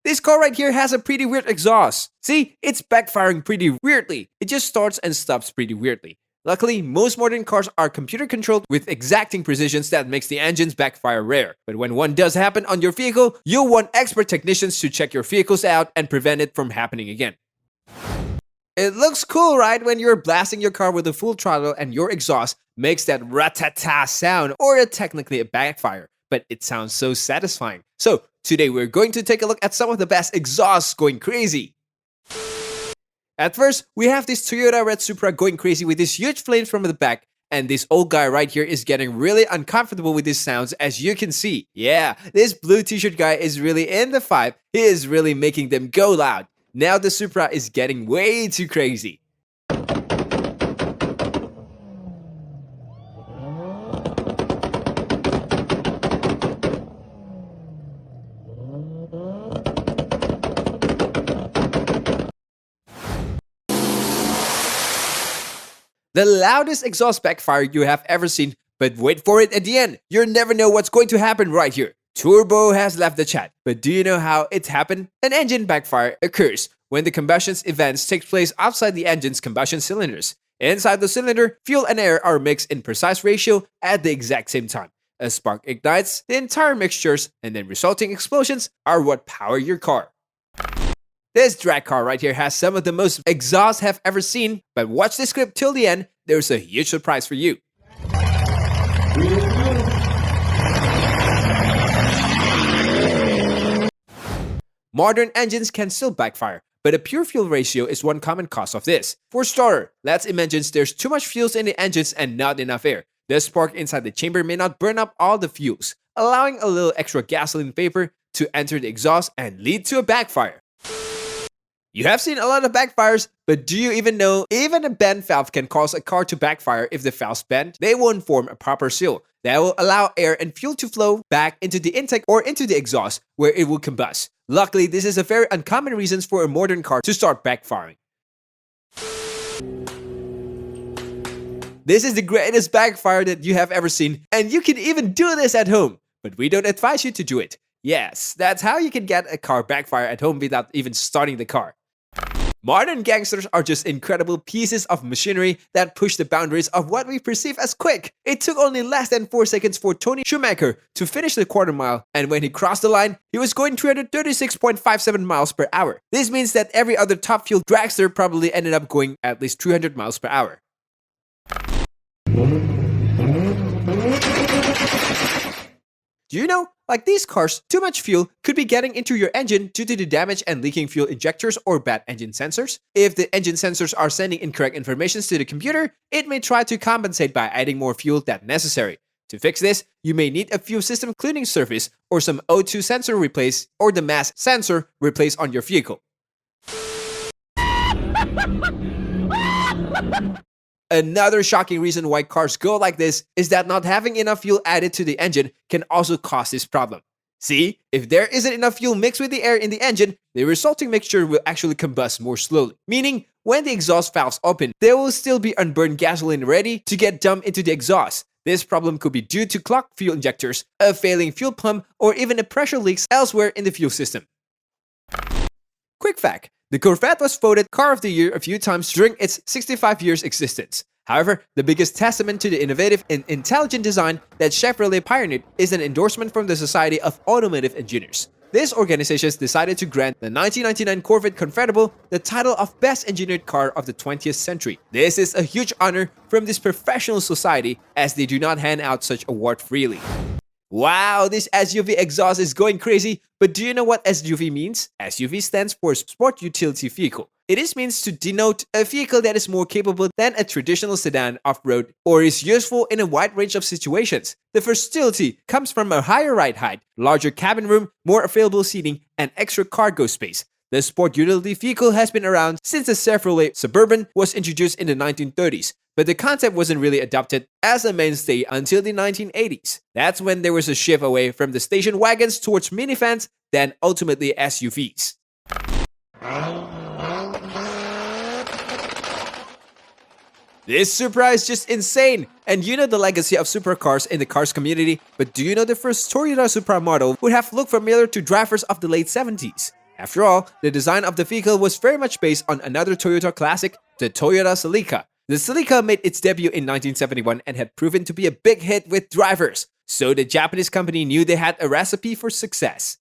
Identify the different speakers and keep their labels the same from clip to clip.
Speaker 1: This car right here has a pretty weird exhaust. See, it's backfiring pretty weirdly. It just starts and stops pretty weirdly. Luckily, most modern cars are computer controlled with exacting precisions that makes the engines backfire rare. But when one does happen on your vehicle, you'll want expert technicians to check your vehicles out and prevent it from happening again. It looks cool, right? When you're blasting your car with a full throttle and your exhaust makes that ratata sound, or technically a backfire, but it sounds so satisfying. So today we're going to take a look at some of the best exhausts going crazy. At first, we have this Toyota red Supra going crazy with these huge flames from the back, and this old guy right here is getting really uncomfortable with these sounds, as you can see. Yeah, this blue t-shirt guy is really in the vibe. He is really making them go loud. Now the Supra is getting way too crazy. The loudest exhaust backfire you have ever seen, but wait for it at the end. You'll never know what's going to happen right here. Turbo has left the chat, but do you know how it happened? An engine backfire occurs when the combustion events take place outside the engine's combustion cylinders. Inside the cylinder, fuel and air are mixed in precise ratio at the exact same time. A spark ignites the entire mixtures, and then resulting explosions are what power your car. This drag car right here has some of the most exhaust I've ever seen, but watch this clip till the end, there's a huge surprise for you. Modern engines can still backfire, but a pure fuel ratio is one common cause of this. For starter, let's imagine there's too much fuels in the engines and not enough air. The spark inside the chamber may not burn up all the fuels, allowing a little extra gasoline vapor to enter the exhaust and lead to a backfire. You have seen a lot of backfires, but do you even know even a bent valve can cause a car to backfire if the valve's bent? They won't form a proper seal that will allow air and fuel to flow back into the intake or into the exhaust where it will combust. Luckily, this is a very uncommon reason for a modern car to start backfiring. This is the greatest backfire that you have ever seen, and you can even do this at home, but we don't advise you to do it. Yes, that's how you can get a car backfire at home without even starting the car. Modern gangsters are just incredible pieces of machinery that push the boundaries of what we perceive as quick. It took only less than 4 seconds for Tony Schumacher to finish the quarter mile, and when he crossed the line, he was going 336.57 miles per hour. This means that every other top fuel dragster probably ended up going at least 300 miles per hour. Do you know, like these cars, too much fuel could be getting into your engine due to the damage and leaking fuel injectors or bad engine sensors. If the engine sensors are sending incorrect information to the computer, it may try to compensate by adding more fuel than necessary. To fix this, you may need a fuel system cleaning service or some O2 sensor replace or the mass sensor replaced on your vehicle. Another shocking reason why cars go like this is that not having enough fuel added to the engine can also cause this problem. See, if there isn't enough fuel mixed with the air in the engine, the resulting mixture will actually combust more slowly. Meaning, when the exhaust valves open, there will still be unburned gasoline ready to get dumped into the exhaust. This problem could be due to clogged fuel injectors, a failing fuel pump, or even a pressure leaks elsewhere in the fuel system. Quick fact. The Corvette was voted Car of the Year a few times during its 65 years existence. However, the biggest testament to the innovative and intelligent design that Chevrolet pioneered is an endorsement from the Society of Automotive Engineers. This organization decided to grant the 1999 Corvette Convertible the title of Best Engineered Car of the 20th Century. This is a huge honor from this professional society, as they do not hand out such award freely. Wow, this SUV exhaust is going crazy, but do you know what SUV means? SUV stands for Sport Utility Vehicle. It means to denote a vehicle that is more capable than a traditional sedan off-road or is useful in a wide range of situations. The versatility comes from a higher ride height, larger cabin room, more available seating, and extra cargo space. The sport utility vehicle has been around since the Chevrolet Suburban was introduced in the 1930s, but the concept wasn't really adopted as a mainstay until the 1980s. That's when there was a shift away from the station wagons towards minivans, then ultimately SUVs. This Supra is just insane! And you know the legacy of supercars in the cars community, but do you know the first Toyota Supra model would have looked familiar to drivers of the late 70s? After all, the design of the vehicle was very much based on another Toyota classic, the Toyota Celica. The Celica made its debut in 1971 and had proven to be a big hit with drivers, so the Japanese company knew they had a recipe for success.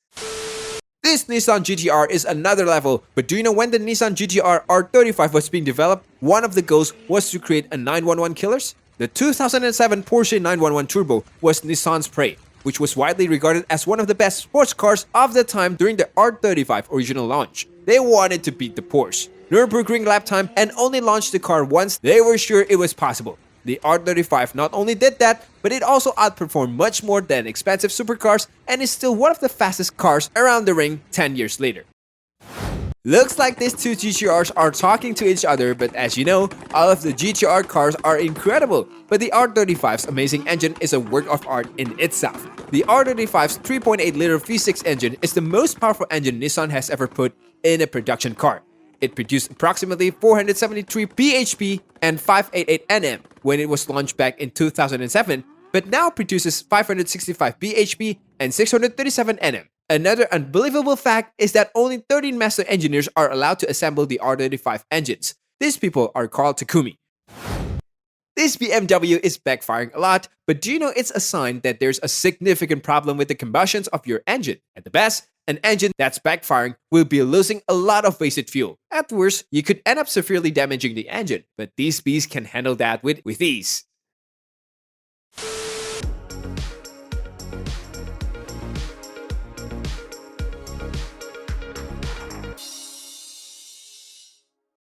Speaker 1: This Nissan GT-R is another level, but do you know when the Nissan GT-R R35 was being developed, one of the goals was to create a 911 killers? The 2007 Porsche 911 Turbo was Nissan's prey, which was widely regarded as one of the best sports cars of the time during the R35 original launch. They wanted to beat the Porsche, Nürburgring lap time, and only launched the car once they were sure it was possible. The R35 not only did that, but it also outperformed much more than expensive supercars and is still one of the fastest cars around the ring 10 years later. Looks like these two GT-Rs are talking to each other, but as you know, all of the GT-R cars are incredible, but the R35's amazing engine is a work of art in itself. The R35's 3.8-liter V6 engine is the most powerful engine Nissan has ever put in a production car. It produced approximately 473 bhp and 588 Nm when it was launched back in 2007, but now produces 565 bhp and 637 Nm. Another unbelievable fact is that only 13 master engineers are allowed to assemble the R35 engines. These people are called Takumi. This BMW is backfiring a lot, but do you know it's a sign that there's a significant problem with the combustions of your engine? At the best, an engine that's backfiring will be losing a lot of wasted fuel. At worst, you could end up severely damaging the engine, but these beasts can handle that with ease.